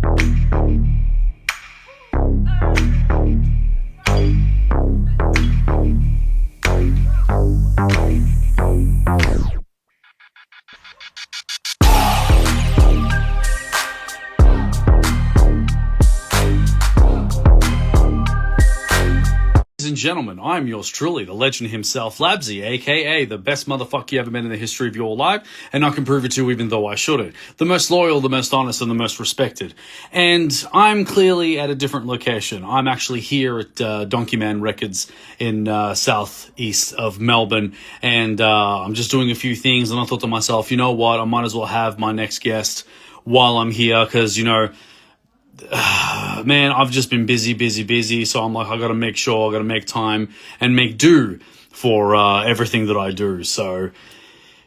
Ladies and gentlemen, I'm yours truly, the legend himself, Labzy, aka the best motherfucker you ever met in the history of your life, and I can prove it to even though I shouldn't. The most loyal, the most honest, and the most respected. And I'm clearly at a different location. I'm actually here at Donkey Man Records in southeast of Melbourne, and I'm just doing a few things, and I thought to myself, you know what, I might as well have my next guest while I'm here, because, you know, man, I've just been busy. So I'm like, I got to make sure, I got to make time and make do for everything that I do. So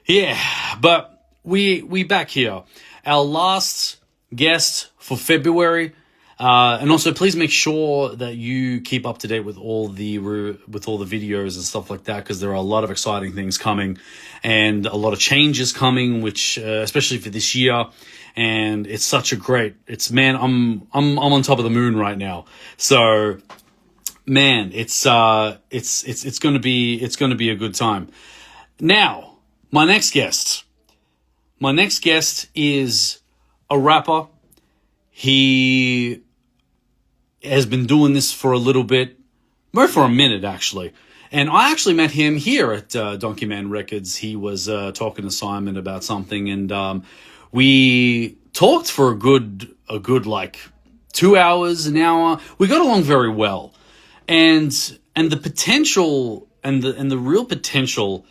yeah, but we back here. Our last guest for February. And also, please make sure that you keep up to date with all the videos and stuff like that, because there are a lot of exciting things coming and a lot of changes coming, which especially for this year. And it's such a great. It's man, I'm on top of the moon right now. So man, it's gonna be a good time. Now, my next guest. My next guest is a rapper. He has been doing this for a little bit, more for a minute actually. And I actually met him here at Donkey Man Records. He was talking to Simon about something, and we talked for a good like 2 hours, an hour. We got along very well, and the potential and the real potential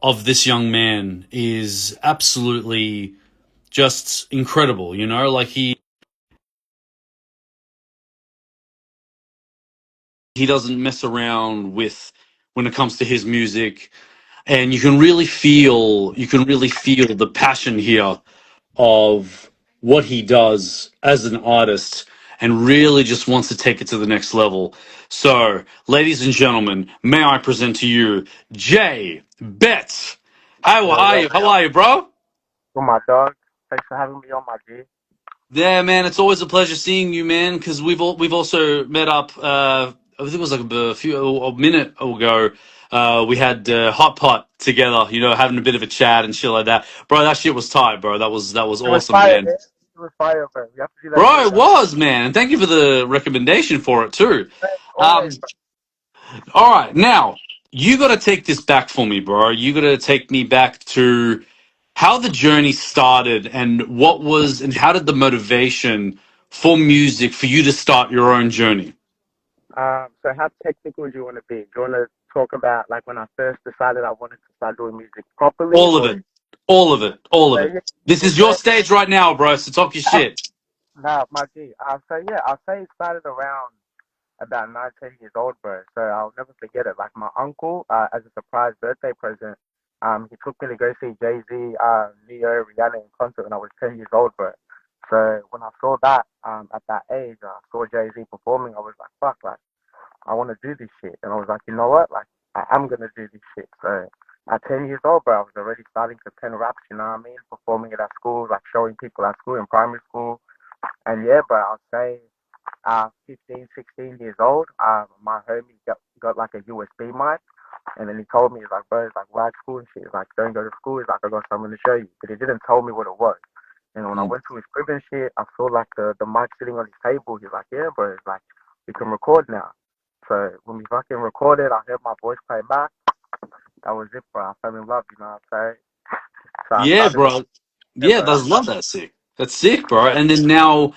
of this young man is absolutely just incredible. You know, like he doesn't mess around with when it comes to his music, and you can really feel the passion here of what he does as an artist, and really just wants to take it to the next level. So ladies and gentlemen, may I present to you J.Bet. How Yo, are yo, you? How are you, bro? for my dog. Thanks for having me on, my G. Yeah, man, it's always a pleasure seeing you, man. Because we've also met up. I think it was like a minute ago. We had hot pot together, you know, having a bit of a chat and shit like that, bro. That shit was tight, bro. That was It was awesome, fire, man. man. It was fire, bro. You have to do that shit Bro, it again. was, man. And thank you for the recommendation for it too. Um, Always, bro. all right, now you got to take this back for me, bro. You got to take me back to how the journey started, and how did the motivation for music for you to start your own journey? So how technical do you want to be? Do you want to talk about like when I first decided I wanted to start doing music properly, All of or it, all of it, all of it. yeah, This we'll is your say stage right now, bro. So talk your shit. nah, my G. So yeah, I'll say it started around about 9, 10 years old, bro. So I'll never forget it. Like my uncle, as a surprise birthday present, he took me to go see Jay Z, Neo, Rihanna in concert when I was 10 years old, bro. So when I saw that, at that age, I saw Jay Z performing. I was like, fuck, like I want to do this shit, and I was like, you know what, like I am gonna do this shit. So at 10 years old, bro, I was already starting to pen raps. You know what I mean? Performing it at school, like showing people at school in primary school, and yeah, bro, I'll say 15, 16 years old, my homie got like a USB mic. And then he told me, he's like, bro, it's like, why school and shit? He's like, don't go to school. He's like, I got something to show you. But he didn't tell me what it was. And when I Mm. went to his crib and shit, I saw like the mic sitting on his table. He's like, yeah, bro. It's like, you can record now. So when we fucking recorded, I heard my voice play back. That was it, bro. I fell in love, you know what I'm saying? So I Yeah, started, bro. yeah, Yeah, bro. that's love that sick. That's sick, bro. And then now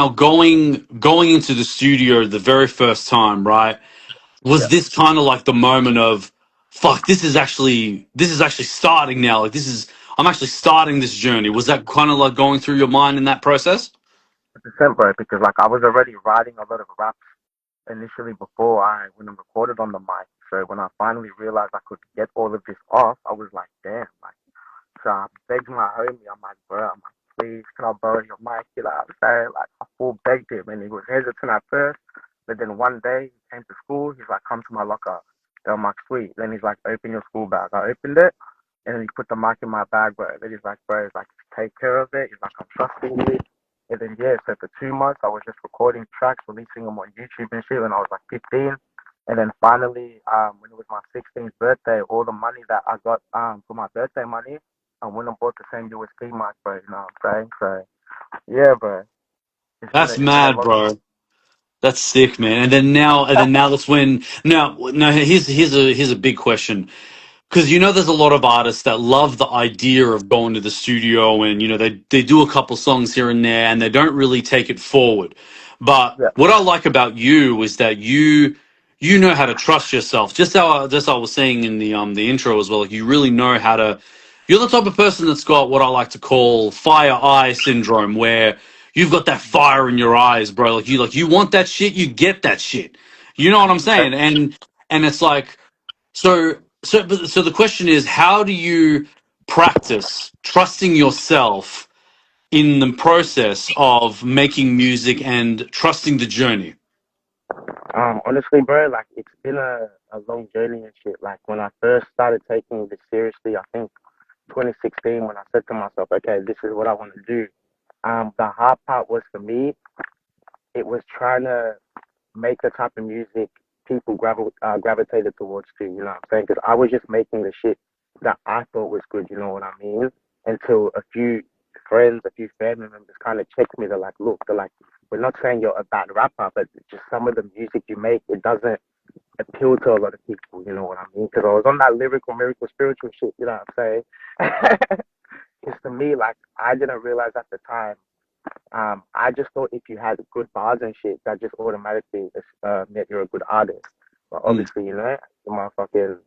going into the studio the very first time, right? Was Yeah. this kind of like the moment of fuck, this is actually starting now. Like I'm actually starting this journey. Was that kind of like going through your mind in that process? 100%, bro. Because like I was already writing a lot of raps initially before I when I recorded on the mic. So when I finally realized I could get all of this off, I was like, damn, like so I begged my homie, I'm like, bro, I'm like, please can I borrow your mic? You know what I'm saying? Like I full begged him and he was hesitant at first. But then one day he came to school, he's like, come to my locker. Then I'm like, sweet. Then he's like, open your school bag. I opened it and then he put the mic in my bag, bro. Then he's like, bro, he's like, take care of it. He's like, I'm trusting you. And then yeah, so for 2 months I was just recording tracks, releasing them on YouTube and shit when I was like 15. And then finally, when it was my 16th birthday, all the money that I got for my birthday money, I went and bought the same USB mic, bro. You know what I'm saying? So yeah, bro. That's It's been a mad, lot. bro. That's sick, man. And then now that's when now here's a big question. Because there's a lot of artists that love the idea of going to the studio and they do a couple songs here and there and they don't really take it forward. But Yeah. what I like about you is that you know how to trust yourself. Just how I was saying in the intro as well. Like you really know how to. You're the type of person that's got what I like to call fire eye syndrome, where you've got that fire in your eyes, bro. Like you want that shit, you get that shit. You know what I'm saying? And it's like so the question is, how do you practice trusting yourself in the process of making music and trusting the journey? Honestly, bro, like it's been a long journey and shit. Like when I first started taking this seriously, I think 2016 when I said to myself, okay, this is what I want to do. The hard part was for me, it was trying to make the type of music people gravitated towards too. You know what I'm saying? Because I was just making the shit that I thought was good. You know what I mean? Until a few friends, a few family members kind of checked me. They're like, look, they're like, we're not saying you're a bad rapper, but just some of the music you make, it doesn't appeal to a lot of people. You know what I mean? Because I was on that lyrical, miracle, spiritual shit. You know what I'm saying? Because to me, like, I didn't realize at the time. I just thought if you had good bars and shit, that just automatically meant you're a good artist. But Mm. obviously, the motherfucking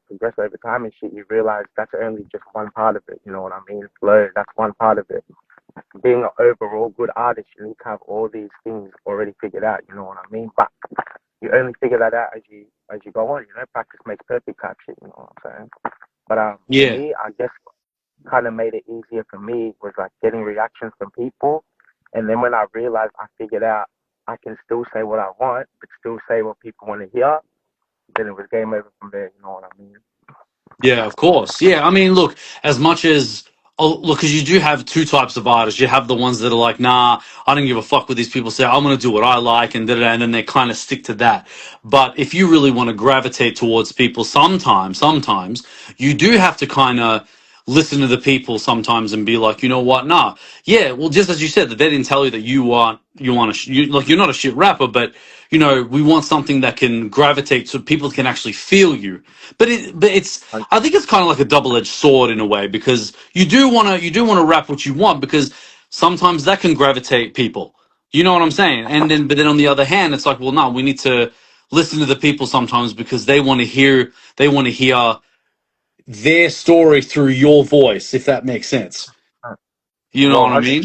progress over time and shit, you realize that's only just one part of it. You know what I mean? Flow, that's one part of it. Being an overall good artist, you need to have all these things already figured out. You know what I mean? But you only figure that out as you go on. Practice makes perfect type shit. You know what I'm saying? But for Yeah. me, I guess kind of made it easier for me was like getting reactions from people. And then when I realized I figured out I can still say what I want, but still say what people want to hear, then it was game over from there. You know what I mean? Yeah, of course. Yeah, I mean, look, as much as look, because you do have two types of artists. You have the ones that are like, nah, I don't give a fuck what these people say. I'm gonna do what I like, and da da, and then they kind of stick to that. But if you really want to gravitate towards people, sometimes you do have to kind of listen to the people sometimes and be like, you know what, nah, yeah, well, just as you said that they didn't tell you that you want to like you're not a shit rapper, but we want something that can gravitate so people can actually feel you. But it's Like, I think it's kind of like a double-edged sword in a way because you do want to rap what you want because sometimes that can gravitate people. You know what I'm saying? But then on the other hand, it's like, well, no, we need to listen to the people sometimes because they want to hear their story through your voice, if that makes sense. You know well, what I mean?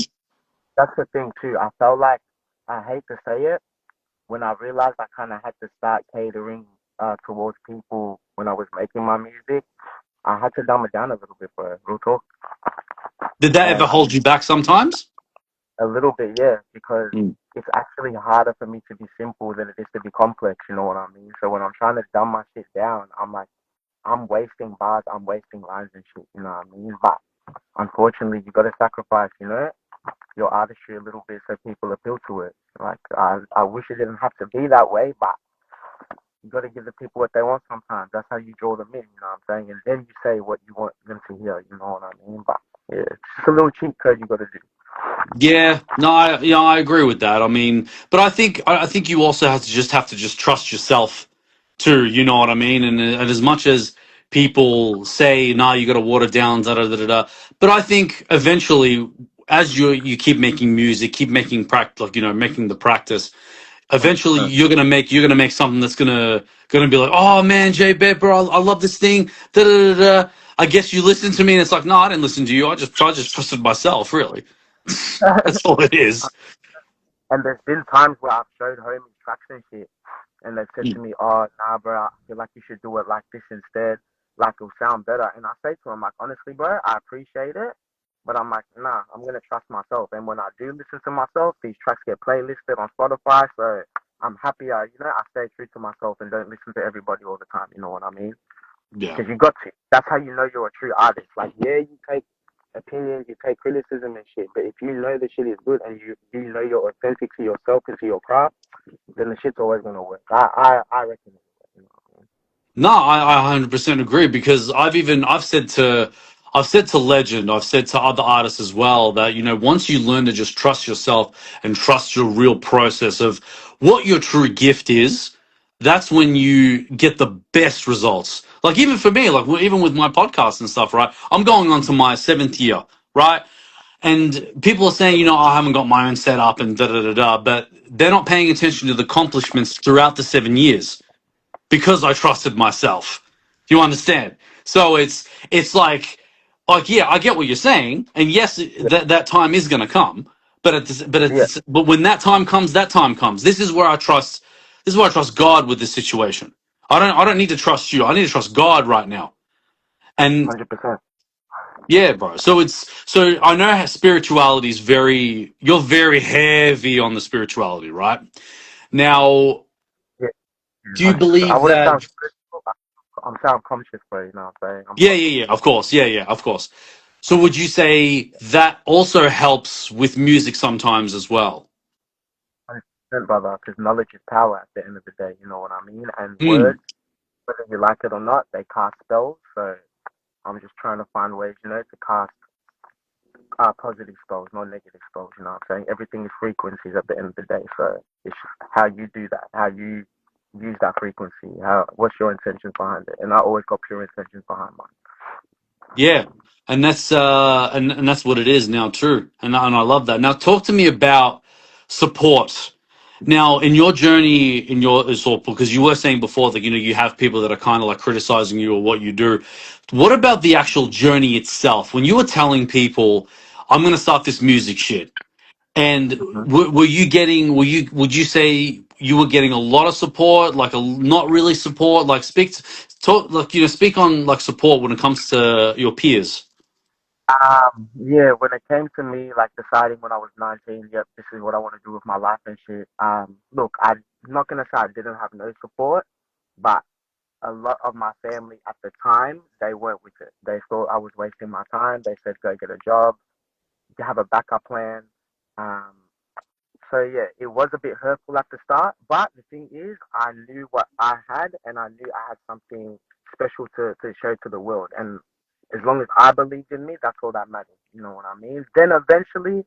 that's the thing too. I felt like I hate to say it when I realized I kind of had to start catering towards people when I was making my music. I had to dumb it down a little bit for real talk, Did that and ever hold you back sometimes? a little bit, yeah, because Mm. it's actually harder for me to be simple than it is to be complex. You know what I mean? So when I'm trying to dumb my shit down, I'm like, I'm wasting bars, I'm wasting lines and shit. You know what I mean? But unfortunately, you got to sacrifice, your artistry a little bit so people appeal to it. Like I wish it didn't have to be that way, but you got to give the people what they want sometimes. That's how you draw them in. You know what I'm saying? And then you say what you want them to hear. You know what I mean? But yeah, it's just a little cheat code you got to do. Yeah, no, I agree with that. I mean, but I think you also have to just trust yourself too. You know what I mean? And as much as people say, "Nah, you got to water down," da da da da da. But I think eventually, as you keep making music, keep making practice, like making the practice. Eventually, 100%. you're gonna make something that's gonna be like, "Oh man, J.Bet, bro, I love this thing." Da da da da. I guess you listened to me, and it's like, no, I didn't listen to you. I just trusted myself, really. That's all it is. And there's been times where I've showed homies tracks and shit, and they've said to Mm. me, "Oh, nah, bro, I feel like you should do it like this instead. Like it'll sound better." And I say to them, like, honestly, bro, I appreciate it, but I'm like, nah, I'm gonna trust myself. And when I do listen to myself, these tracks get playlisted on Spotify, so I'm happy. I stay true to myself and don't listen to everybody all the time. You know what I mean? Yeah. Because you got to. That's how you know you're a true artist. Like, yeah, you take opinions, you take criticism and shit. But if you know the shit is good and you know you're authentic to yourself and to your craft, then the shit's always gonna work. I reckon it will, you know what I mean? No, I 100% agree because I've said to Legend, I've said to other artists as well that, once you learn to just trust yourself and trust your real process of what your true gift is, that's when you get the best results. Like even for me, like even with my podcast and stuff, right? I'm going on to my seventh year, right? And people are saying, I haven't got my own setup and da da da da, but they're not paying attention to the accomplishments throughout the 7 years because I trusted myself. Do you understand? So it's like yeah, I get what you're saying, and yes, that time is going to come. Yeah, But when that time comes, that time comes. This is where I trust. This is where I trust God with this situation. I don't need to trust you. I need to trust God right now. And 100%. yeah, bro. So I know how spirituality is very. You're very heavy on the spirituality, right? Now, Yeah, do you 100%. I believe wouldn't sound that? spiritual. I'm sound conscious, bro. You know what I'm saying? I'm Yeah, conscious. yeah, yeah. Of course. Yeah, yeah. Of course. So would you say that also helps with music sometimes as well? 100%, brother, because knowledge is power at the end of the day. You know what I mean? And Mm. words, whether you like it or not, they cast spells. So I'm just trying to find ways, to cast positive spells, not negative spells. You know what I'm saying? Everything is frequencies at the end of the day. So it's just how you do that, how you use that frequency, what's your intentions behind it. And I always got pure intentions behind mine. Yeah. And and that's what it is now too. And I love that. Now talk to me about support. Now in your journey in your sort because you were saying before that you have people that are kind of like criticizing you or what you do. What about the actual journey itself? When you were telling people I'm going to start this music shit. And Hmm. were you getting? Would you say you were getting a lot of support, like a not really support? Like talk, like speak on like support when it comes to your peers. Yeah, when it came to me, like deciding when I was 19, yep, this is what I want to do with my life and shit. Look, I'm not gonna say I didn't have no support, but a lot of my family at the time, they weren't with it. They thought I was wasting my time. They said, go get a job, have a backup plan. Um, so yeah, it was a bit hurtful at the start, but the thing is, I knew what I had, and I knew I had something special to show to the world. And as long as I believed in me, that's all that mattered. You know what I mean? Then eventually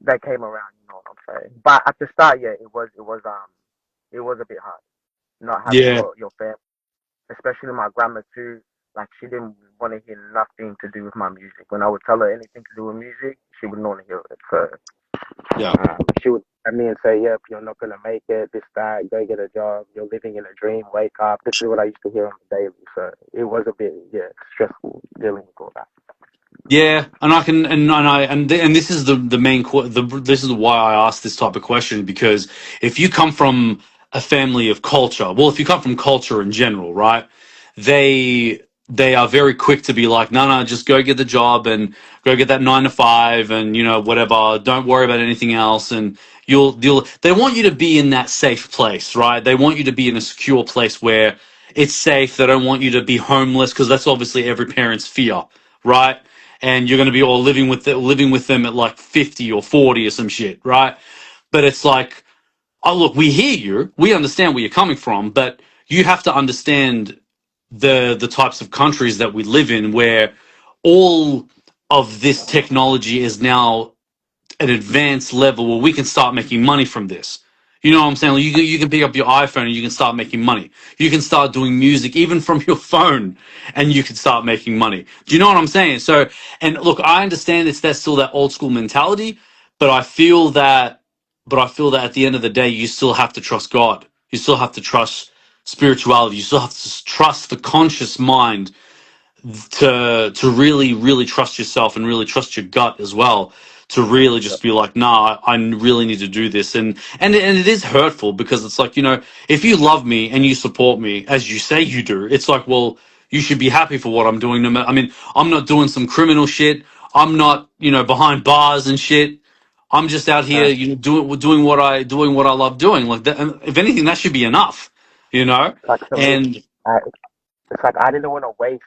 they came around. You know what I'm saying? But at the start, yeah, it was a bit hard not having Yeah, your family, especially my grandma too. Like she didn't want to hear nothing to do with my music. When I would tell her anything to do with music, she wouldn't want to hear it. So yeah. she would at me and say, "Yep, you're not gonna make it. This, that. Go get a job. You're living in a dream. Wake up." This is what I used to hear on the daily. So it was a bit, yeah, stressful dealing with all that. Yeah, and I can, and this is the main this is why I asked this type of question because if you come from a family of culture, well, if you come from culture in general, right, they are very quick to be like, no, no, just go get the job and go get that 9 to 5 and whatever. Don't worry about anything else, and you'll. They want you to be in that safe place, right? They want you to be in a secure place where it's safe. They don't want you to be homeless because that's obviously every parent's fear, right? And you're going to be all living with them at like 50 or 40 or some shit, right? But it's like, oh look, we hear you, we understand where you're coming from, but you have to understand the types of countries that we live in where all of this technology is now an advanced level where we can start making money from this. You know what I'm saying? Like you can pick up your iPhone and you can start making money. You can start doing music even from your phone and you can start making money. Do you know what I'm saying? So, and look, I understand that's still that old school mentality, but I feel that at the end of the day, you still have to trust God. You still have to trust spirituality. You still have to trust the conscious mind to really really trust yourself and really trust your gut as well to really Yep. just be like nah I really need to do this and it is hurtful because it's like if you love me and you support me as you say you do it's like well you should be happy for what I'm doing no matter I mean I'm not doing some criminal shit I'm not behind bars and shit I'm just out here doing what I love doing like that and if anything that should be enough you know Like for me, and I, it's like I didn't want to waste.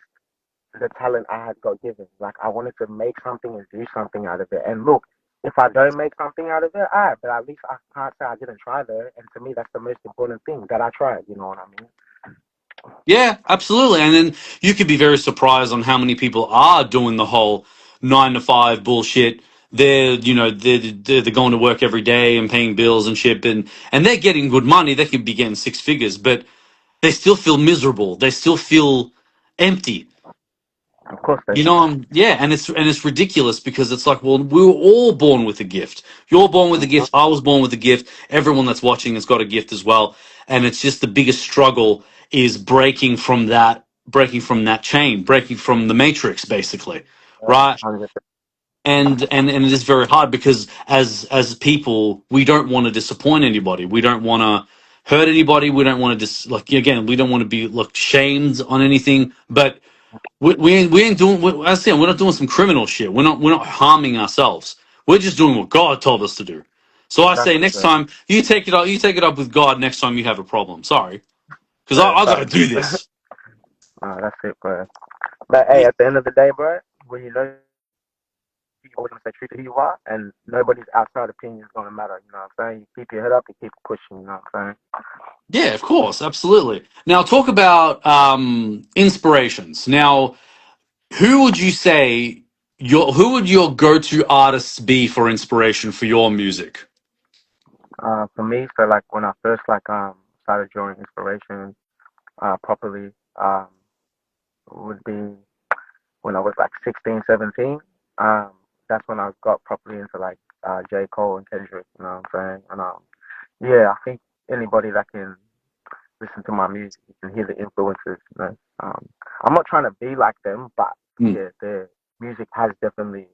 the talent I had got given. Like I wanted to make something and do something out of it. And look, if I don't make something out of it, alright, but at least I can't say I didn't try there. And to me, that's the most important thing that I tried. You know what I mean? Yeah, absolutely. And then you could be very surprised on how many people are doing the whole 9 to 5 bullshit. They're going to work every day and paying bills and shit, and they're getting good money. They could be getting six figures, but they still feel miserable. They still feel empty. Of course they You do. know, yeah, and it's ridiculous because it's like, well, we were all born with a gift. You're born with a Mhm. gift. I was born with a gift. Everyone that's watching has got a gift as well. And it's just the biggest struggle is breaking from that chain, breaking from the matrix, basically, Yeah, right? 100%. And it is very hard because as people, we don't want to disappoint anybody. We don't want to hurt anybody. We don't want to like again, we don't want to be like shamed on anything, but we ain't doing. I say we're not doing some criminal shit. We're not harming ourselves. We're just doing what God told us to do. So I say Exactly, next bro. time you take it up. You take it up with God next time you have a problem. Sorry, because I got to Sorry. do this. That's it, bro. But hey, at the end of the day, bro, when you know you're always gonna stay true to who you are, and nobody's outside opinion is gonna matter. You know what I'm saying? You keep your head up and keep pushing. You know what I'm saying? Yeah, of course, absolutely. Now talk about inspirations. Now, who would you say who would your go-to artists be for inspiration for your music? For me, so like when I first started drawing inspiration properly, would be when I was like 16, 17. Um, that's when I got properly into like J. Cole and Kendrick. You know what I'm saying? And yeah, I think anybody that can listen to my music, you can hear the influences. You know, I'm not trying to be like them, but Hmm. yeah, their music has definitely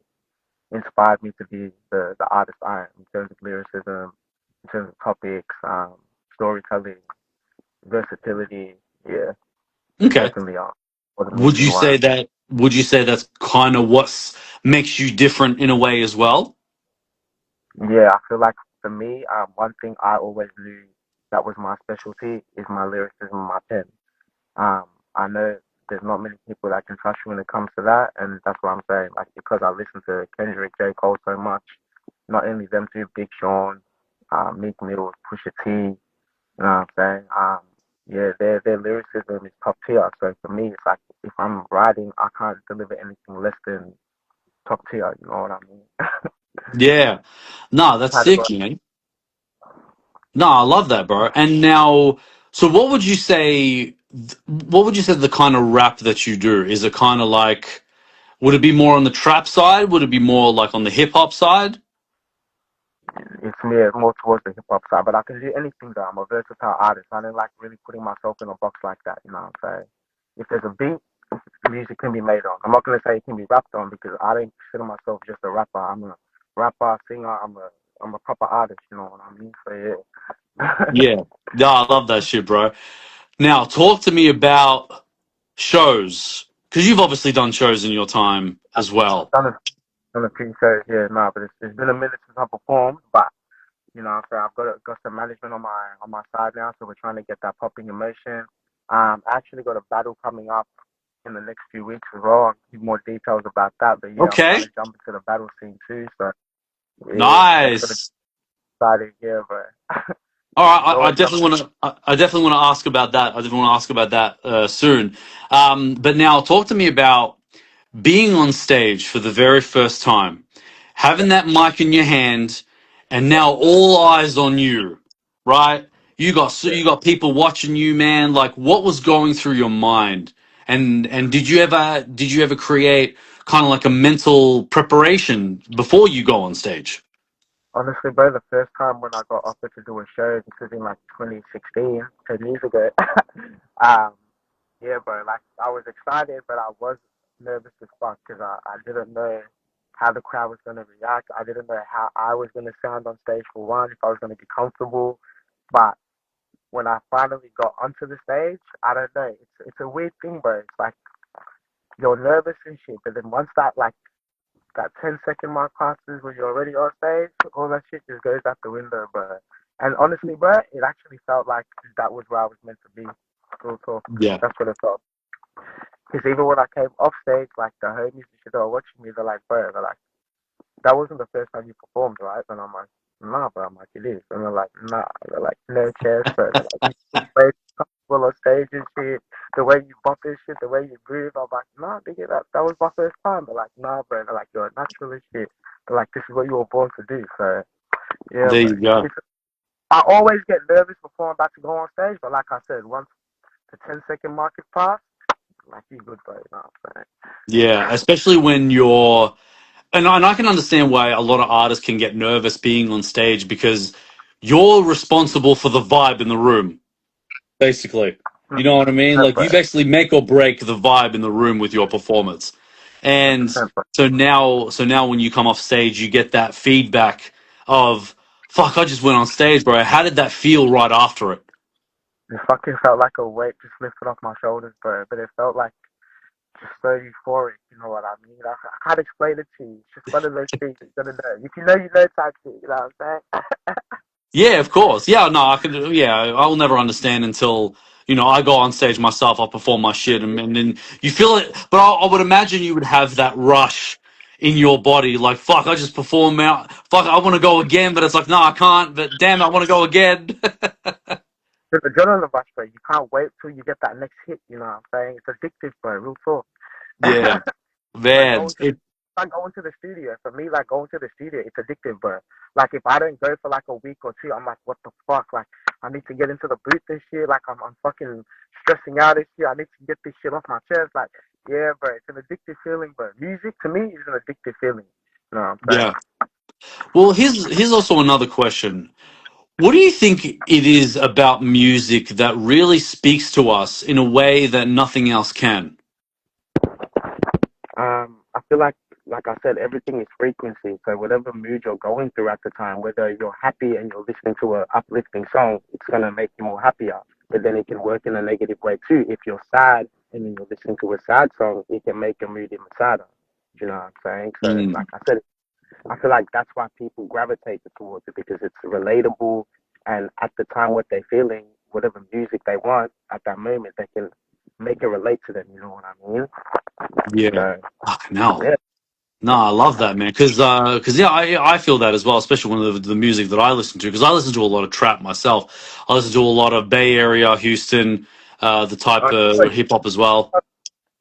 inspired me to be the artist I am in terms of lyricism, in terms of topics, storytelling, versatility. Yeah, they Okay. definitely are what makes Would me you who I say am. that? Would you say that's kind of what makes you different in a way as well? Yeah, I feel like for me, one thing I always knew that was my specialty is my lyricism, and my pen. Um, I know there's not many people that can trust you when it comes to that, and that's what I'm saying. Like because I listen to Kendrick, J. Cole so much, not only them two, Big Sean, Meek Mill, Pusha T. You know what I'm saying? Yeah, their lyricism is top tier. So for me, it's like if I'm writing, I can't deliver anything less than top tier. You know what I mean? Yeah. No, that's Had to go. sick, man. No, I love that, bro. And now, so what would you say? What would you say the kind of rap that you do? Is it kind of like? Would it be more on the trap side? Would it be more like on the hip hop side? It's me more towards the hip hop side, but I can do anything though. I'm a versatile artist. I don't like really putting myself in a box like that. You know what I'm saying? If there's a beat, music can be made on. I'm not gonna say it can be rapped on because I don't consider myself just a rapper. I'm a rapper, singer. I'm a proper artist. You know what I mean? So yeah. Yeah. Yeah, I love that shit, bro. Now, talk to me about shows because you've obviously done shows in your time as well. done a, done a few shows, yeah, nah, but it's been a minute since I performed, but you know, so I've got some management on my side now, so we're trying to get that popping in motion. I actually got a battle coming up in the next few weeks as well. I'll give more details about that, but yeah, I'm trying Okay. to jump into the battle scene too. So yeah, that's gonna be Nice. exciting. Yeah, but All right, I always love. definitely want to. I definitely want to ask about that. I definitely want to ask about that soon. But now, talk to me about being on stage for the very first time, Yeah, having that mic in your hand, and now all eyes on you. Right? yeah. You got people watching you, man. Like, what was going through your mind? And did you ever create kind of like a mental preparation before you go on stage? Honestly, bro, the first time when I got offered to do a show, this was in like 2016, 10 years ago. um, yeah, bro, like I was excited, but I was nervous as fuck because I didn't know how the crowd was going to react. I didn't know how I was going to sound on stage for one, if I was going to be comfortable. But when I finally got onto the stage, I don't know. It's a weird thing, bro. It's like you're nervous and shit, but then once that 10-second mark passes when you're already on stage, all that shit just goes out the window, bro. And honestly, bro, it actually felt like that was where I was meant to be. Real talk. Yeah. That's what it felt. Because even when I came off stage, like the homies and shit that were watching me, they're like, bro, they're like, that wasn't the first time you performed, right? And I'm like, nah, bro. I'm like, it is. And they're like, nah. They're like, no chance, bro. They're like, you way comfortable on stage and shit. The way you bump this shit, the way you groove. I'm like, nah, nigga, that was my first time. They're like, nah, bro. They're like, you're a natural and shit. They're like, this is what you were born to do. So, yeah, There bro. you go. I always get nervous before I'm about to go on stage, but like I said, once the 10-second mark is passed, like, you good, bro. You know what I'm saying? Yeah, especially when you're, and I can understand why a lot of artists can get nervous being on stage because you're responsible for the vibe in the room, basically. You know what I mean? 100%, Like bro. you basically make or break the vibe in the room with your performance. And 100%, bro. so now when you come off stage, you get that feedback of, fuck, I just went on stage, bro. How did that feel right after it? It fucking felt like a weight just lifted off my shoulders, bro. But it felt like just so euphoric, you know what I mean? I can't explain it to you. It's just one of those things you gotta know. If you know type shit, you know what I'm saying? Yeah, of course. Yeah, no, I could. Yeah, I'll never understand until I go on stage myself. I perform my shit, and then you feel it. But I would imagine you would have that rush in your body, like fuck, I just perform out. Fuck, I want to go again, but it's like no, I can't. But damn, I want to go again. The adrenaline rush, bro. You can't wait till you get that next hit, you know what I'm saying? It's addictive, bro, real talk. Yeah, like man. going to the like going to the studio. For me, like going to the studio, it's addictive, bro. Like if I don't go for like a week or two, I'm like, what the fuck? Like I need to get into the booth and shit. Like I'm fucking stressing out and shit. I need to get this shit off my chest. Like, yeah, bro, it's an addictive feeling, bro. Music to me is an addictive feeling. You know what I'm saying? Yeah. Well, here's also another question. What do you think it is about music that really speaks to us in a way that nothing else can? I feel like I said, everything is frequency. So whatever mood you're going through at the time, whether you're happy and you're listening to a uplifting song, it's gonna make you more happier. But then it can work in a negative way too. If you're sad and then you're listening to a sad song, it can make your mood even sadder. You know what I'm saying? So like Mm, I said, I feel like that's why people gravitate towards it because it's relatable and at the time what they're feeling, whatever music they want at that moment, they can make it relate to them. You know what I mean? yeah. So Fucking hell. yeah. No, I love that, man. Because yeah, I feel that as well, especially when the music that I listen to. Because I listen to a lot of trap myself. I listen to a lot of Bay Area, Houston, the type of hip hop as well.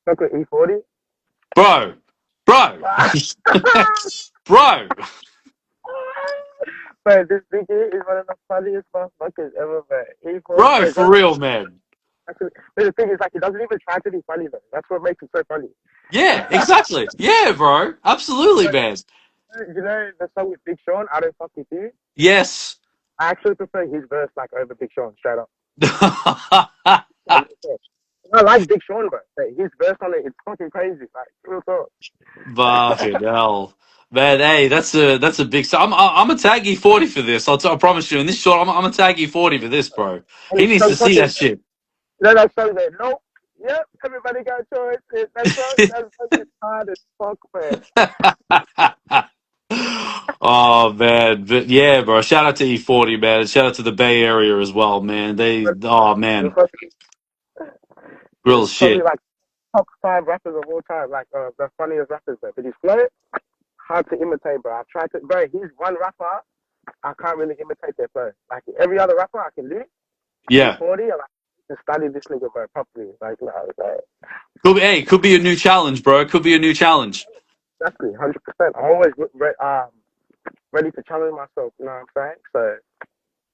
Chocolate E40. Bro, bro, bro, But this nigga is one of the funniest motherfuckers ever, man. E40, bro, but for real, man. the thing is, like, he doesn't even try to be funny, though. That's what makes it so funny. Yeah, exactly. Yeah, bro, absolutely, But, man. you know, the song with Big Sean, I Don't Fuck With You? Yes. I actually prefer his verse, like, over Big Sean, straight up. I like Big Sean, but his verse on it, it's fucking crazy. Like, real talk. Fucking hell, man. Hey, that's a big. I'm a tag E40 for this. I promise you. In this short, I'm a tag E40 for this, bro. And He it's needs so to see fucking, that shit. you know that song that, nope, yep, everybody got a choice. That song, that's fucking hard as fuck, man. Oh man, but yeah, bro. Shout out to E40, man. Shout out to the Bay Area as well, man. Oh You're man, fucking, real he's probably shit. like top 5 rappers of all time, like the funniest rappers, bro. But his flow, hard to imitate, bro. I tried to, bro. He's one rapper I can't really imitate their flow. Like every other rapper I can do. Yeah, E40, I like to study this nigga, bro, properly. Like, no, like, could be a new challenge, bro. Could be a new challenge. exactly, 100%. I'm always ready to challenge myself. You know what I'm saying? So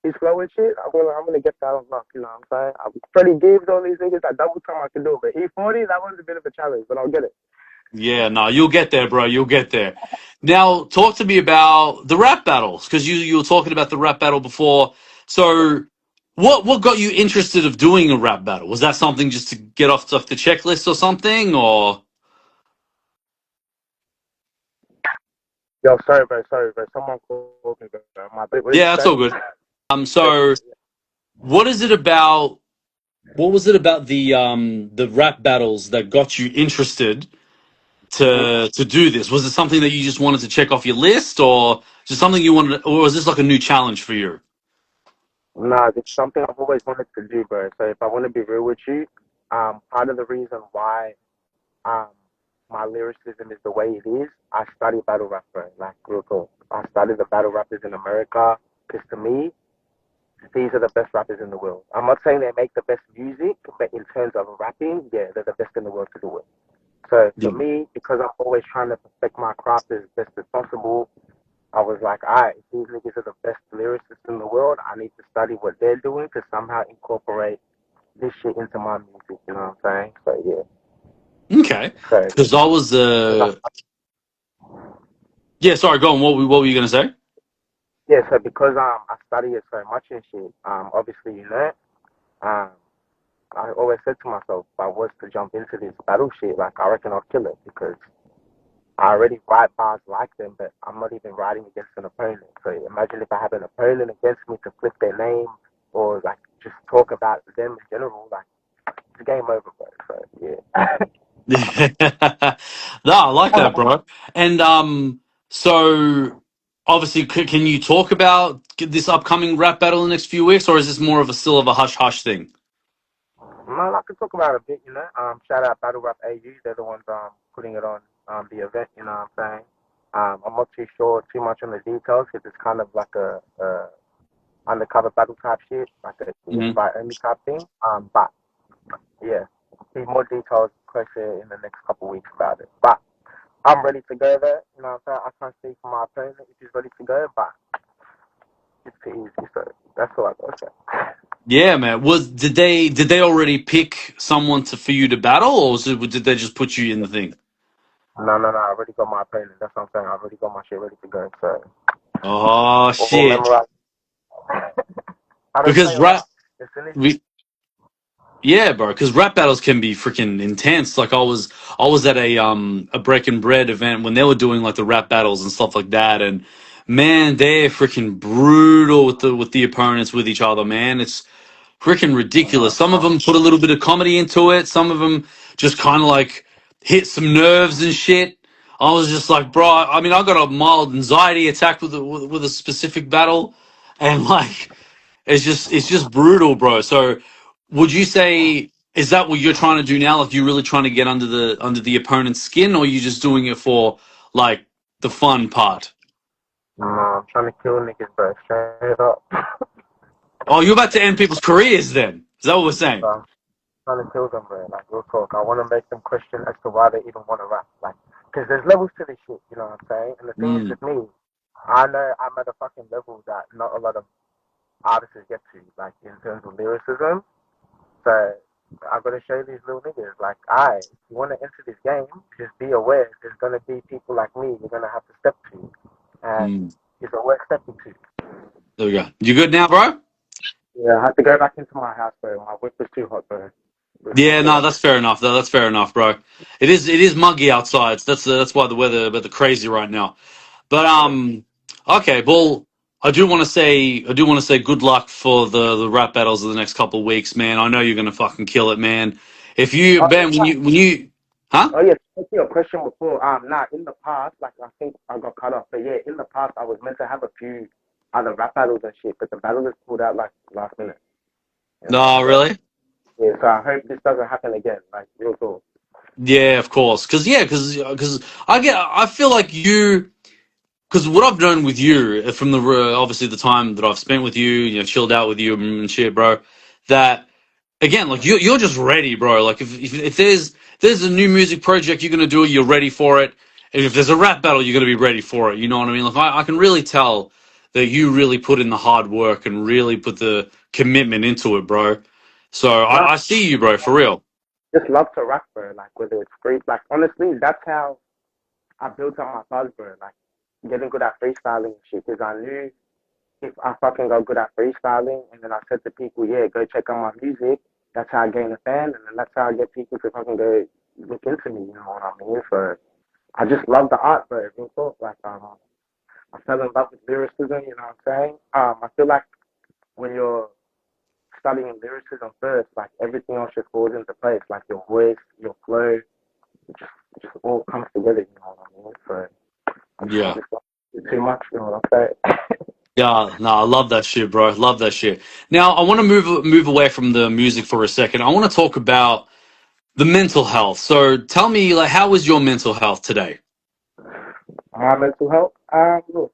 his flow and shit, I'm gonna get that unlocked. You know what I'm saying? I'm Freddie Gibbs, all these niggas, that double time I can do. But E40, that one's a bit of a challenge, but I'll get it. Yeah, no, you'll get there, bro. You'll get there. Now, talk to me about the rap battles because you were talking about the rap battle before. So, what got you interested of doing a rap battle? Was that something just to get off the checklist or something, or? Yo, sorry, bro. Someone called me, bro. What did Yeah, you that's say? all good. So what is it about? What was it about the rap battles that got you interested to do this? Was it something that you just wanted to check off your list, or just something you wanted, or was this like a new challenge for you? Nah, it's something I've always wanted to do, bro. So if I want to be real with you, part of the reason why um my lyricism is the way it is, I study battle rap, bro. Like real talk. I study the battle rappers in America because to me, these are the best rappers in the world. I'm not saying they make the best music, but in terms of rapping, yeah, they're the best in the world to do it. So for Yeah. me, because I'm always trying to perfect my craft as best as possible, I was like, all right, if these niggas are the best lyricists in the world, I need to study what they're doing to somehow incorporate this shit into my music. You know what I'm saying? So yeah. Okay. So Because I was yeah. Sorry, go on. What were you gonna say? yeah, so because I study it so much and shit, obviously you know, um I always said to myself, if I was to jump into this battle shit, like I reckon I'll kill it because I already write bars like them, but I'm not even writing against an opponent. So imagine if I have an opponent against me to flip their name or like just talk about them in general, like it's game over, bro. So yeah. No, I like that, bro. And so obviously, can you talk about this upcoming rap battle in the next few weeks, or is this more of a still of a hush hush thing? Man, I could talk about it a bit, you know. Shout out Battle Rap AU. They're the ones putting it on the event. You know what I'm saying? I'm not too sure too much on the details because it's kind of like a undercover battle type shit, like a Hmm. invite only type thing. But yeah, see more details closer in the next couple of weeks about it. But I'm ready to go there. You know what I'm saying? I can't speak for my opponent if he's ready to go, but it's too easy. So that's all I got to say. Yeah, man. Did they already pick someone for you to battle, or did they just put you in the thing? No, no, no. I already got my opponent. That's what I'm saying. I already got my shit ready to go. So Oh all shit! memorized. I don't Because play around. As soon as we yeah, bro. Because rap battles can be freaking intense. Like I was at a Breaking Bread event when they were doing like the rap battles and stuff like that, and man, they're freaking brutal with the opponents with each other. Man, it's freaking ridiculous. Some of them put a little bit of comedy into it. Some of them just kind of like hit some nerves and shit. I was just like, bro. I mean, I got a mild anxiety attack with a specific battle, and like it's just brutal, bro. So, would you say is that what you're trying to do now? Like, you really trying to get under the opponent's skin, or are you just doing it for like the fun part? no, I'm trying to kill niggas, bro. Straight up. Oh, you're about to end people's careers, then? Is that what we're saying? So I'm trying to kill them, bro. Like real talk. I want to make them question as to why they even want to rap. Like, because there's levels to this shit. You know what I'm saying? And the thing is Mm. with me, I know I'm at a fucking level that not a lot of artists get to, like in terms of lyricism. So I gotta show these little niggas, like, alright, if you wanna enter this game, just be aware there's gonna be people like me you're gonna have to step to. And Mm. it's a worth stepping to. There we go. You good now, bro? Yeah, I had to go back into my house, bro. My whip was too hot, bro. Yeah, So, no, that's fair enough. Though that's fair enough, bro. It is muggy outside. So that's why the weather a bit crazy right now. But okay. Well, I do want to say good luck for the rap battles of the next couple of weeks, man. I know you're gonna fucking kill it, man. If you oh, Ben, when you huh? oh yeah, to your question before, nah, in the past, like I think I got cut off, but yeah, in the past I was meant to have a few other rap battles and shit, but the battle is pulled out like last minute, you know. No, So really? yeah, so I hope this doesn't happen again, like real talk. Yeah, of course. Because I feel like you. Because what I've done with you from the obviously the time that I've spent with you, chilled out with you and shit, bro. That again, like you're just ready, bro. Like if there's a new music project you're gonna do, you're ready for it. And if there's a rap battle, you're gonna be ready for it. You know what I mean? Like I can really tell that you really put in the hard work and really put the commitment into it, bro. So Nah, I see you, bro, for real. just love to rap, bro. Like whether it's free, like honestly, that's how I built up my buzz, bro. Like getting good at freestyling and shit. Because I knew if I fucking got good at freestyling, and then I said to people, yeah, go check out my music. That's how I gain a fan, and then that's how I get people to fucking go look into me. You know what I mean? So I just love the art, bro. Real talk. Like I fell in love with lyricism. You know what I'm saying? I feel like when you're studying lyricism first, like everything else just falls into place. Like your voice, your flow, it just all comes together. You know what I mean? So I Yeah. just love it too much. You know what I'm saying? Yeah, no, I love that shit, bro. Love that shit. Now, I want to move away from the music for a second. I want to talk about The mental health. So tell me, like, how was your mental health today? My mental health, look,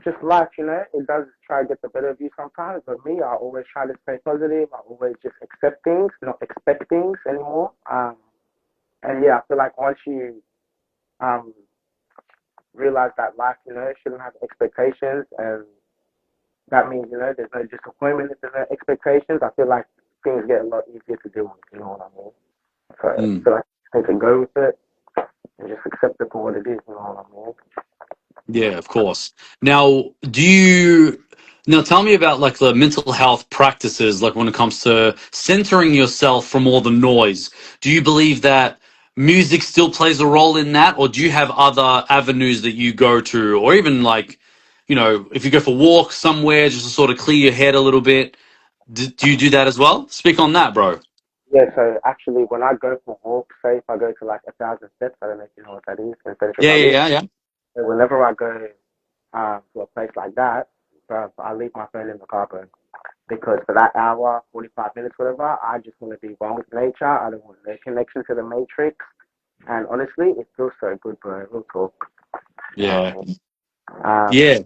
just life, it does try to get the better of you sometimes, but me, I always try to stay positive. I always just accept things, not expect things anymore. And yeah, I feel like once you um, realize that life, shouldn't have expectations, and that means, there's no disappointment if there's no expectations. I feel like things get a lot easier to deal with, you know what I mean? So I Mm. feel like I can go with it and just accept it for what it is, you know what I mean? Yeah, of course. Now, do you now tell me about like the mental health practices, like when it comes to centering yourself from all the noise. Do you believe that music still plays a role in that, or do you have other avenues that you go to, or even like, if you go for walks somewhere just to sort of clear your head a little bit, do you do that as well? Speak on that, bro. Yeah, so actually, when I go for walks, say if I go to like 1,000 steps, I don't know if you know what that is, in Central Yeah, Valley. yeah, yeah, Whenever I go to a place like that, I leave my phone in the car, bro. Because for that hour, 45 minutes, whatever, I just want to be one with nature. I don't want no connection to the matrix. And honestly, it feels so good, bro. Real talk. You know what yeah, I mean? Um, yeah,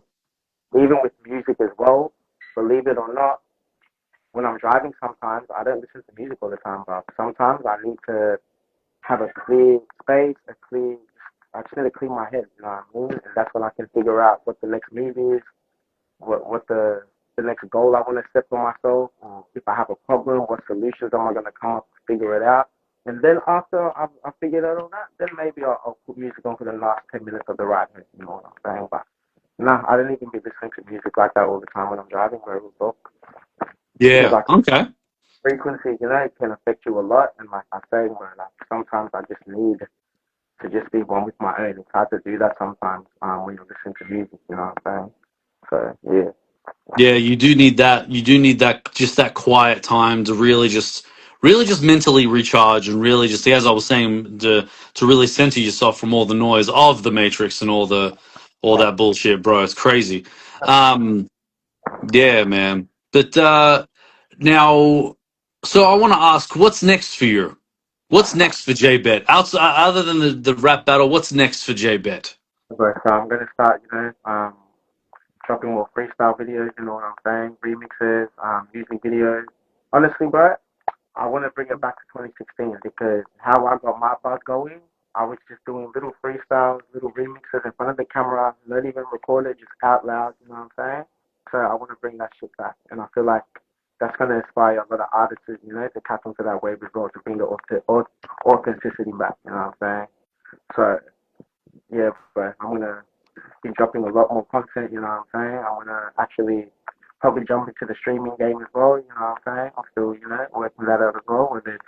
Even with music as well, believe it or not, when I'm driving sometimes, I don't listen to music all the time, bro. Sometimes I need to have a clear space, I just need to clear my head, you know what I mean? And that's when I can figure out what the next move is, what the next goal I want to set for myself, or if I have a problem, what solutions am I going to come up to figure it out. And then after I've figured out all that, then maybe I'll put music on for the last 10 minutes of the ride, you know what I'm saying? But no, I don't even be listening to music like that all the time when I'm driving, bro, real talk. Because yeah. like Okay. frequency, it can affect you a lot. And like I say, bro, like sometimes I just need to just be one with my own. It's hard to do that sometimes when you're listening to music, you know what I'm saying? So yeah. Yeah, you do need that. You do need that, just that quiet time to really just mentally recharge and really just, as I was saying, to really center yourself from all the noise of the Matrix and all that bullshit, bro. It's crazy. Um, yeah, man. But now, so I want to ask, what's next for you? What's next for J.Bet? Outside, other than the rap battle, what's next for J.Bet? But I'm gonna start, dropping more freestyle videos, you know what I'm saying? Remixes, music videos. Honestly, bro, I want to bring it back to 2016 because how I got my buzz going, I was just doing little freestyles, little remixes in front of the camera, not even recorded, just out loud, you know what I'm saying? So I want to bring that shit back, and I feel like that's going to inspire a lot of artists, to catch onto that wave as well, to bring the authenticity back, you know what I'm saying? So, yeah, but I'm going to be dropping a lot more content, you know what I'm saying? I want to actually probably jump into the streaming game as well, you know what I'm saying? I'm still, working that out as well, whether it's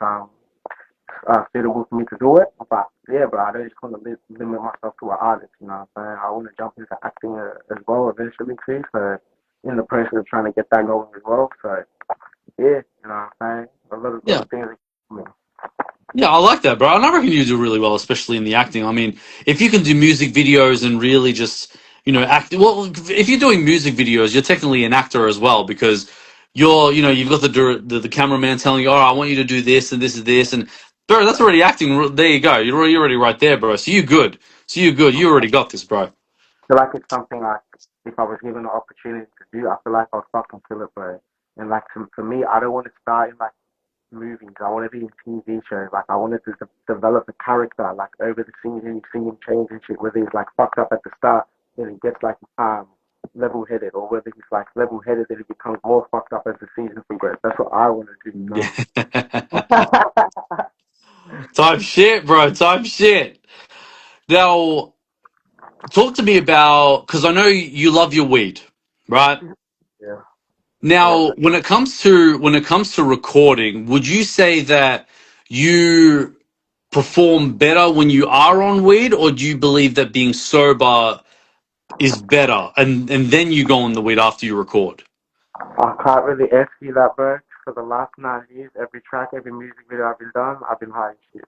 suitable for me to do it. But yeah, but I don't just want to limit myself to an artist, you know what I'm saying? I want to jump into acting as well eventually too, so in the process of trying to get that going as well. So yeah, you know what I'm saying? A lot Yeah. of things. Yeah, I like that, bro. And I reckon you do really well, especially in the acting. I mean, if you can do music videos and really just, act. Well, if you're doing music videos, you're technically an actor as well because you've got the cameraman telling you, "Oh, I want you to do this and this and this," and bro, that's already acting. There you go. You're already right there, bro. So you good. So you good. You already got this, bro. I feel like it's something like if I was given the opportunity to do, I feel like I'll fucking kill it, bro. And like for me, I don't want to start in like movies. I want to be in TV shows. Like I wanted to develop a character like over the season. You see him change and shit. Whether he's like fucked up at the start, then he gets like level headed, or whether he's like level headed, then he becomes more fucked up as the season progresses. That's what I want to do. You know. Yeah. Type shit, bro. Type shit. Now, talk to me about, because I know you love your weed, right? Yeah. Yeah. Now, when it comes to recording, would you say that you perform better when you are on weed, or do you believe that being sober is better, and then you go on the weed after you record? I can't really ask you that, bro. For the last 9 years, every track, every music video I've been done, I've been high as shit.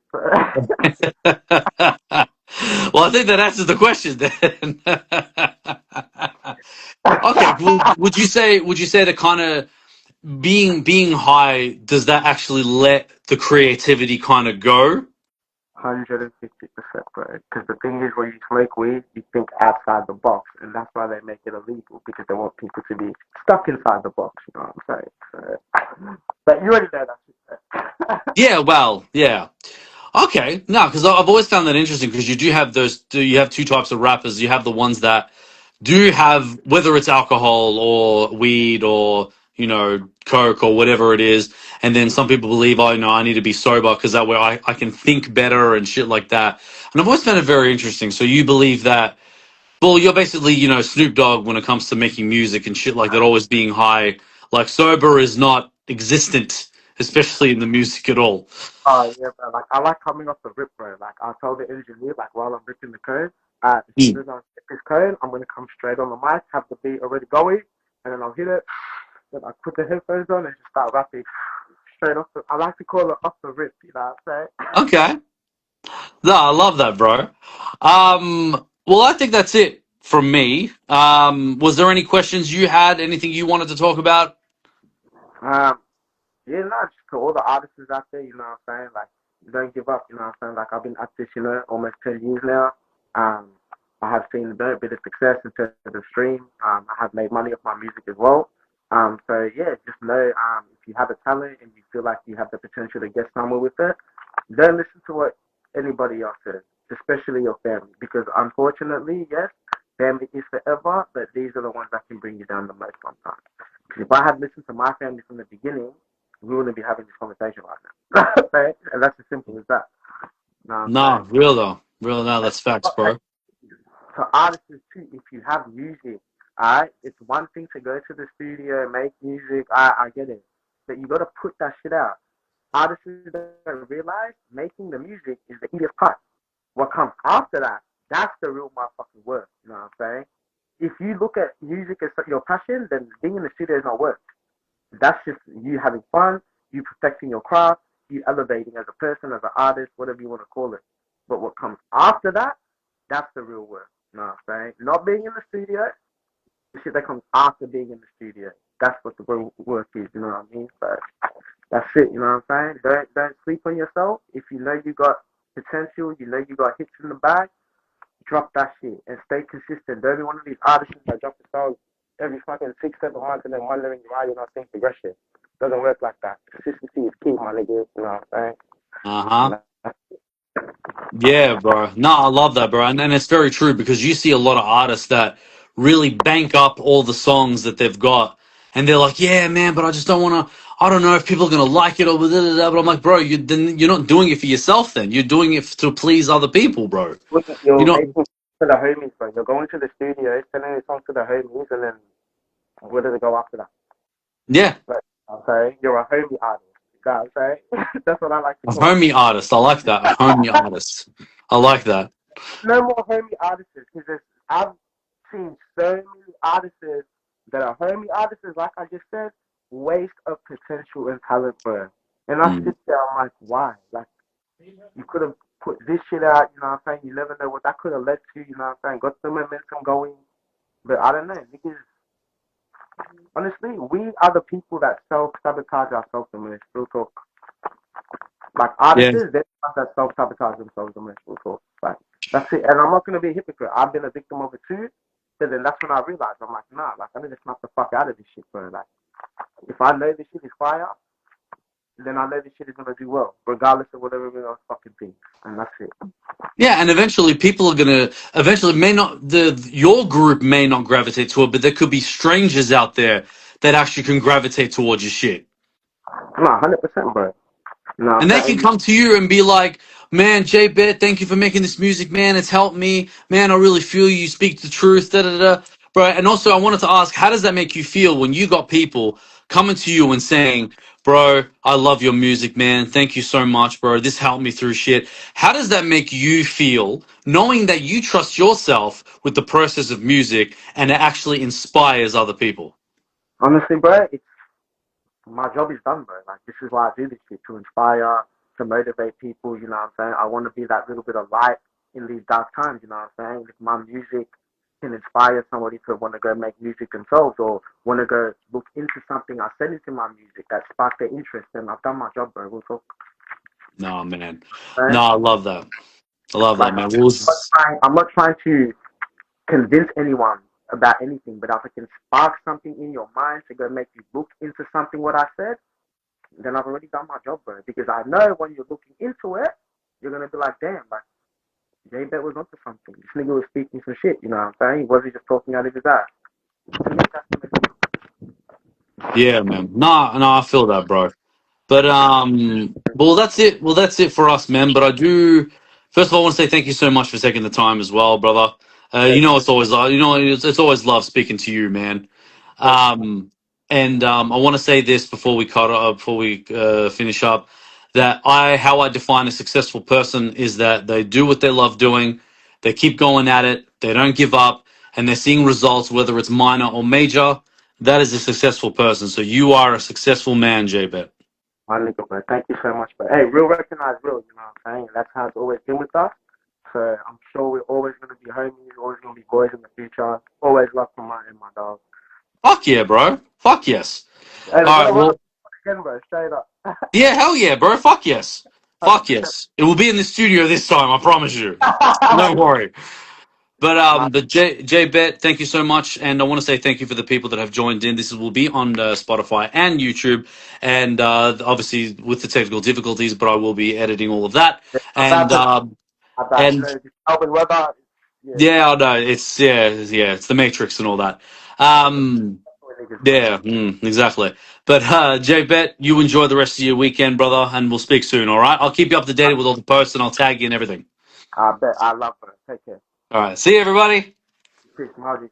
Well, I think that answers the question then. Okay, well, would you say that kind of being high, does that actually let the creativity kind of go? 150%, bro. Because the thing is, when you smoke weed, you think outside the box, and that's why they make it illegal because they want people to be stuck inside the box. You know what I'm saying? So, but you already know that. Yeah, well, yeah. Okay, no, because I've always found that interesting because you do have you have two types of rappers. You have the ones that do have, whether it's alcohol or weed or, coke or whatever it is, and then some people believe, oh no, I need to be sober because that way I can think better and shit like that. And I've always found it very interesting. So you believe that, well, you're basically, Snoop Dogg when it comes to making music and shit like that, always being high. Like sober is not existent, especially in the music at all. Oh yeah, bro. Like I like coming off the rip, bro. Like I told the engineer, like while I'm ripping the code, as soon Mm. as I hit this code, I'm gonna come straight on the mic, have the beat already going, and then I'll hit it. Then I put the headphones on and just start rapping straight off the. I like to call it off the rip. You know what I'm saying? Okay. No, I love that, bro. Well, I think that's it from me. Was there any questions you had? Anything you wanted to talk about? Um, Yeah, no, just to all the artists out there, you know what I'm saying? Like, don't give up, you know what I'm saying? Like, I've been at this, almost 10 years now. Um, I have seen a bit of success in terms of the stream. I have made money off my music as well. So yeah, just know, if you have a talent and you feel like you have the potential to get somewhere with it, don't listen to what anybody else says, especially your family. Because unfortunately, yes, family is forever, but these are the ones that can bring you down the most sometimes. Because if I had listened to my family from the beginning, we wouldn't be having this conversation right now. Right? And that's as simple as that. You know what I'm No, real though. Real, no, that's facts, saying? bro. To artists too, if you have music, alright, it's one thing to go to the studio, make music, I get it. But you gotta put that shit out. Artists don't realize making the music is the easiest part. What comes after that, that's the real motherfucking work. You know what I'm saying? If you look at music as your passion, then being in the studio is not work. That's just you having fun, you perfecting your craft, you elevating as a person, as an artist, whatever you want to call it. But what comes after that, that's the real work. You know what I'm saying? Not being in the studio, the shit that comes after being in the studio. That's what the real work is, you know what I mean? So that's it, you know what I'm saying? Don't sleep on yourself. If you know you got potential, you know you got hits in the bag, drop that shit and stay consistent. Don't be one of these artists that drop the song every fucking 6, 7 months and then wondering why you're not seeing progression. Doesn't work like that. Consistency is key, my nigga. You know what I'm Uh huh. saying? Yeah, bro. No, I love that, bro. And it's very true because you see a lot of artists that really bank up all the songs that they've got. And they're like, yeah, man, but I just don't want to, I don't know if people are going to like it or blah, blah, blah. But I'm like, bro, then you're not doing it for yourself then. You're doing it to please other people, bro. You're You're not, making to the homies, bro. You're going to the studio, sending a song to the homies, and then where does it go after that? yeah, But, okay, you're a homie artist. You know what I'm saying? That's what I like to a call it. homie artist. I like that. A homie artist. I like that. No more homie artists because I've seen so many artists that are homie artists, like I just said, waste of potential and talent, bro. And I Mm. sit there, I'm like, why? Like, you could have put this shit out, you know what I'm saying? You never know what that could have led to, you know what I'm saying? Got the momentum going. But I don't know, because honestly, we are the people that self sabotage ourselves the most. Real talk. Like artists, Yeah. they're the ones that self sabotage themselves the most. Real talk. Like that's it. And I'm not gonna be a hypocrite. I've been a victim of it too. So then that's when I realized I'm like, nah, like I need to snap the fuck out of this shit, bro. Like if I know this shit is fire, then I know this shit is gonna do well, regardless of whatever everyone else fucking thinks. And that's it. Yeah, and eventually people are gonna eventually may not your group may not gravitate to it, but there could be strangers out there that actually can gravitate towards your shit. Nah, 100%, bro. You know And what they I'm can saying? come to you and be like, man, J.Bet, thank you for making this music, man. It's helped me. Man, I really feel you. You speak the truth, da da da. Bro, and also I wanted to ask, how does that make you feel when you got people coming to you and saying, bro, I love your music, man. Thank you so much, bro. This helped me through shit. How does that make you feel knowing that you trust yourself with the process of music and it actually inspires other people? Honestly, bro, it's my job is done, bro. Like this is why I do this shit to inspire, to motivate people. You know what I'm saying? I want to be that little bit of light in these dark times. You know what I'm saying? With my music, can inspire somebody to want to go make music themselves or want to go look into something I said into my music that sparked their interest, then I've done my job, bro. We'll talk, No, man. No, man. I love that. I love that, Like man. What was, I'm not trying to convince anyone about anything, but if I can spark something in your mind to go make you look into something what I said, then I've already done my job, bro. Because I know when you're looking into it, you're gonna be like, damn, like J.Bet was onto something. This nigga was speaking some shit, you know what I'm saying? He wasn't just talking out of his ass. To me, that's the yeah, man. No, no, I feel that, bro. But well, that's it. Well, that's it for us, man. But I do. First of all, I want to say thank you so much for taking the time as well, brother. You know, it's always it's always love speaking to you, man. Um, and I want to say this before we finish up, that how I define a successful person is that they do what they love doing, they keep going at it, they don't give up, and they're seeing results, whether it's minor or major. That is a successful person. So you are a successful man, J.Bet. my nigga, bro. Thank you so much, bro. Hey, real recognize real, you know what I'm saying? That's how it's always been with us. So I'm sure we're always gonna be homies, always gonna be boys in the future. Always love from my and my dog. Fuck yeah, bro. Fuck yes. Hey, we're All right, gonna run well, up again, bro. Straight up. yeah, hell yeah, bro. Fuck yes. Fuck 100%. yes. It will be in the studio this time, I promise you. Don't worry. My, But J Bet, thank you so much, and I want to say thank you for the people that have joined in. This will be on Spotify and YouTube, and obviously with the technical difficulties, but I will be editing all of that. my bad, And my bad. You and know, just open weather. Yeah, yeah, I know it's the Matrix and all that. Um, niggas, bro. Yeah, exactly. But J-Bet, you enjoy the rest of your weekend, brother, and we'll speak soon, all right? I'll keep you up to date with all the posts and I'll tag you and everything. I bet. I love her. Take care. All right. See you, everybody. Peace, Margie.